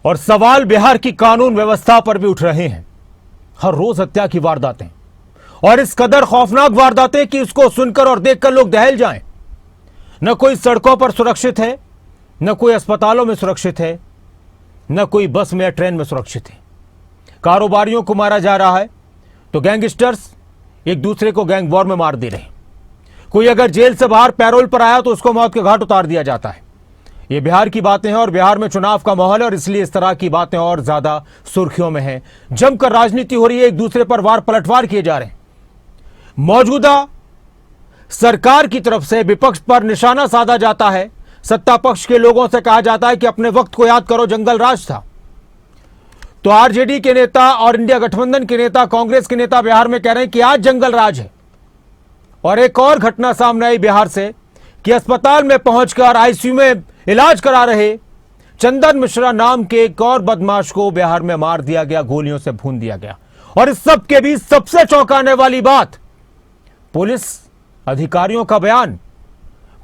और सवाल बिहार की कानून व्यवस्था पर भी उठ रहे हैं। हर रोज हत्या की वारदातें और इस कदर खौफनाक वारदातें कि इसको सुनकर और देखकर लोग दहल जाएं। न कोई सड़कों पर सुरक्षित है, न कोई अस्पतालों में सुरक्षित है, न कोई बस में या ट्रेन में सुरक्षित है। कारोबारियों को मारा जा रहा है तो गैंगस्टर्स एक दूसरे को गैंग वॉर में मार दे रहे हैं। कोई अगर जेल से बाहर पैरोल पर आया तो उसको मौत के घाट उतार दिया जाता है। ये बिहार की बातें हैं और बिहार में चुनाव का माहौल है और इसलिए इस तरह की बातें और ज्यादा सुर्खियों में हैं। जमकर राजनीति हो रही है, एक दूसरे पर वार पलटवार किए जा रहे हैं। मौजूदा सरकार की तरफ से विपक्ष पर निशाना साधा जाता है। सत्ता पक्ष के लोगों से कहा जाता है कि अपने वक्त को याद करो, जंगल राज था। तो आरजेडी के नेता और इंडिया गठबंधन के नेता, कांग्रेस के नेता बिहार में कह रहे हैं कि आज जंगल राज है। और एक और घटना सामने आई बिहार से कि अस्पताल में पहुंचकर आईसीयू में इलाज करा रहे चंदन मिश्रा नाम के एक और बदमाश को बिहार में मार दिया गया, गोलियों से भून दिया गया। और इस सब के बीच सबसे चौंकाने वाली बात, पुलिस अधिकारियों का बयान।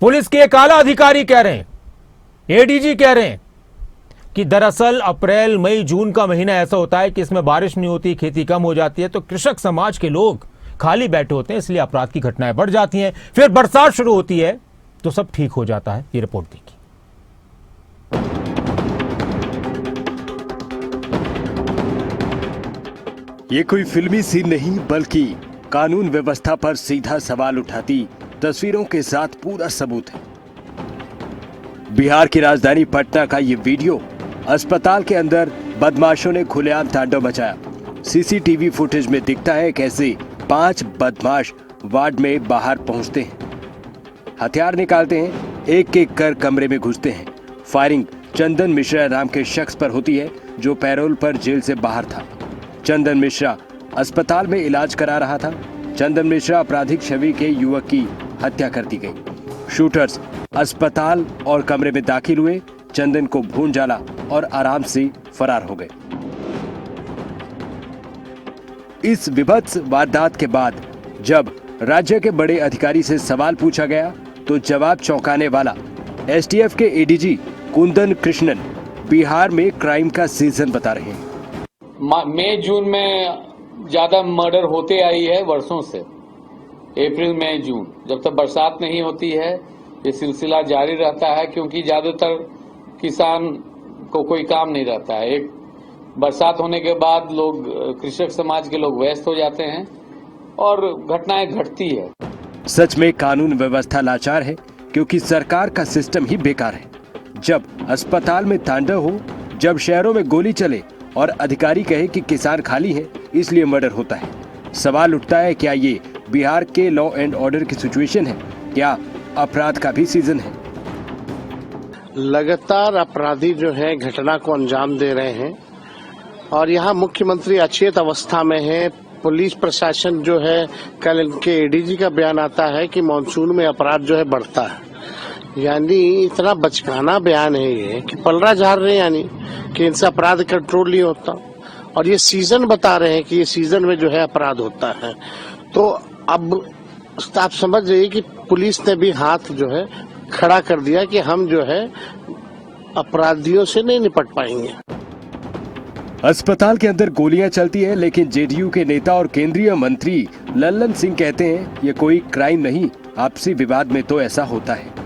पुलिस के एक आला अधिकारी कह रहे हैं, एडीजी कह रहे हैं कि दरअसल अप्रैल मई जून का महीना ऐसा होता है कि इसमें बारिश नहीं होती, खेती कम हो जाती है, तो कृषक समाज के लोग खाली बैठे होते हैं, इसलिए अपराध की घटनाएं बढ़ जाती हैं। फिर बरसात शुरू होती है तो सब ठीक हो जाता है। ये रिपोर्ट देखिए। ये कोई फिल्मी सीन नहीं बल्कि कानून व्यवस्था पर सीधा सवाल उठाती तस्वीरों के साथ पूरा सबूत है। बिहार की राजधानी पटना का ये वीडियो, अस्पताल के अंदर बदमाशों ने खुलेआम तांडव मचाया। सीसीटीवी फुटेज में दिखता है कैसे 5 बदमाश वार्ड में बाहर पहुंचते हैं, हथियार निकालते हैं, एक एक कर कमरे में घुसते हैं। फायरिंग चंदन मिश्रा नाम के शख्स पर होती है जो पैरोल पर जेल से बाहर था। चंदन मिश्रा अस्पताल में इलाज करा रहा था। चंदन मिश्रा आपराधिक छवि के युवक की हत्या कर दी गई। शूटर्स अस्पताल और कमरे में दाखिल हुए, चंदन को भून डाला और आराम से फरार हो गए। इस विभत्स वारदात के बाद जब राज्य के बड़े अधिकारी से सवाल पूछा गया तो जवाब चौंकाने वाला। एसटीएफ के एडीजी कुंदन कृष्णन बिहार में क्राइम का सीजन बता रहे हैं। मई जून में ज्यादा मर्डर होते आई है वर्षों से। अप्रैल मई जून, जब तक बरसात नहीं होती है ये सिलसिला जारी रहता है, क्योंकि ज्यादातर किसान को कोई काम नहीं रहता है। एक बरसात होने के बाद लोग, कृषक समाज के लोग व्यस्त हो जाते हैं और घटनाएं घटती है। सच में कानून व्यवस्था लाचार है, क्योंकि सरकार का सिस्टम ही बेकार है। जब अस्पताल में तांडव हो, जब शहरों में गोली चले और अधिकारी कहे कि किसान खाली है इसलिए मर्डर होता है। सवाल उठता है, क्या ये बिहार के लॉ एंड ऑर्डर की सिचुएशन है? क्या अपराध का भी सीजन है? लगातार अपराधी जो है घटना को अंजाम दे रहे हैं और यहाँ मुख्यमंत्री अचेत अवस्था में है। पुलिस प्रशासन जो है, कल इनके एडीजी का बयान आता है कि मानसून में अपराध जो है बढ़ता है। यानी इतना बचकाना बयान है ये कि पलड़ा झाड़ रहे हैं, यानी कि इनसे अपराध कंट्रोल नहीं होता। और ये सीजन बता रहे हैं कि ये सीजन में जो है अपराध होता है। तो अब आप समझ जाइए कि पुलिस ने भी हाथ जो है खड़ा कर दिया कि हम जो है अपराधियों से नहीं निपट पाएंगे। अस्पताल के अंदर गोलियां चलती है, लेकिन जेडीयू के नेता और केंद्रीय मंत्री लल्लन सिंह कहते हैं ये कोई क्राइम नहीं, आपसी विवाद में तो ऐसा होता है।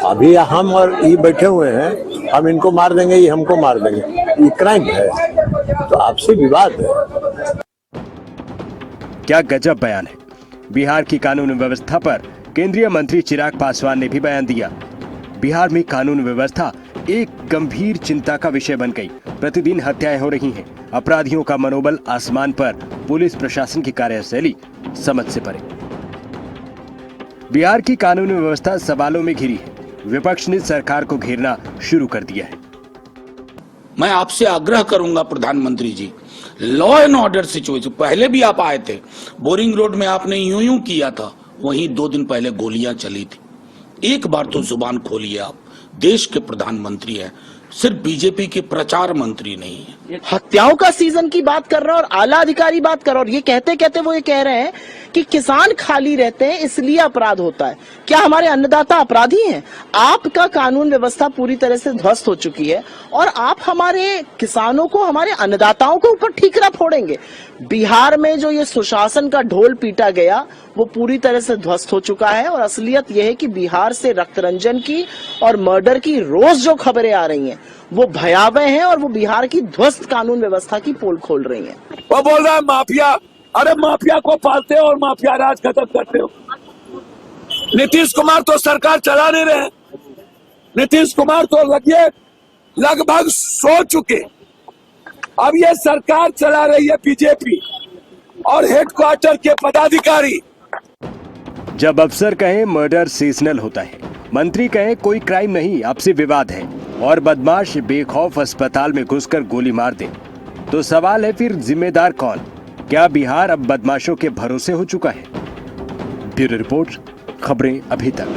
अभी हम और ये बैठे हुए हैं, हम इनको मार देंगे, ये हमको मार देंगे, ये क्राइम है, तो आपसी विवाद है। क्या गजब बयान है। बिहार की कानून व्यवस्था पर केंद्रीय मंत्री चिराग पासवान ने भी बयान दिया। बिहार में कानून व्यवस्था एक गंभीर चिंता का विषय बन गई। प्रतिदिन हत्याएं हो रही हैं, अपराधियों का मनोबल आसमान पर, पुलिस प्रशासन की कार्यशैली समझ से परे। बिहार की कानून व्यवस्था सवालों में घिरी है। विपक्ष ने सरकार को घेरना शुरू कर दिया है। मैं आपसे आग्रह करूंगा प्रधानमंत्री जी, लॉ एंड ऑर्डर सिचुएशन, पहले भी आप आए थे, बोरिंग रोड में आपने यूं किया था, वहीं 2 दिन पहले गोलियां चली थी। एक बार तो जुबान खोलिए, आप देश के प्रधानमंत्री हैं, सिर्फ बीजेपी के प्रचार मंत्री नहीं है। हत्याओं का सीजन की बात कर रहा है और आला अधिकारी बात कर रहा है, और ये कहते कहते वो ये कह रहे हैं कि किसान खाली रहते हैं इसलिए अपराध होता है। क्या हमारे अन्नदाता अपराधी हैं? आपका कानून व्यवस्था पूरी तरह से ध्वस्त हो चुकी है और आप हमारे किसानों को, हमारे अन्नदाताओं के ऊपर ठीकरा फोड़ेंगे। बिहार में जो ये सुशासन का ढोल पीटा गया वो पूरी तरह से ध्वस्त हो चुका है और असलियत यह है कि बिहार से रक्तरंजन की और मर्डर की रोज जो खबरें आ रही हैं वो भयावह हैं और वो बिहार की ध्वस्त कानून व्यवस्था की पोल खोल रही हैं। वो बोल रहा है माफिया, अरे माफिया को पालते हो और माफिया राज खत्म करते हो। नीतीश कुमार तो सरकार चला नहीं रहे, नीतीश कुमार तो लगभग सो चुके। अब ये सरकार चला रही है बीजेपी और हेडक्वार्टर के पदाधिकारी। जब अफसर कहें मर्डर सीजनल होता है, मंत्री कहें कोई क्राइम नहीं आपसी विवाद है और बदमाश बेखौफ अस्पताल में घुसकर गोली मार दे, तो सवाल है फिर जिम्मेदार कौन? क्या बिहार अब बदमाशों के भरोसे हो चुका है? ब्यूरो रिपोर्ट, खबरें अभी तक।